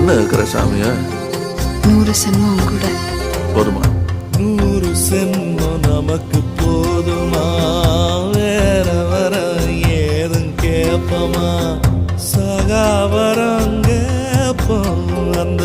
என்ன இருக்கிற சாமியா? 100 சென்மம் கூட போதுமா? 100 சென்மம் நமக்கு போதுமா? வேற வர ஏதும் கேப்பமா? சகாவரம் கேப்போம் அந்த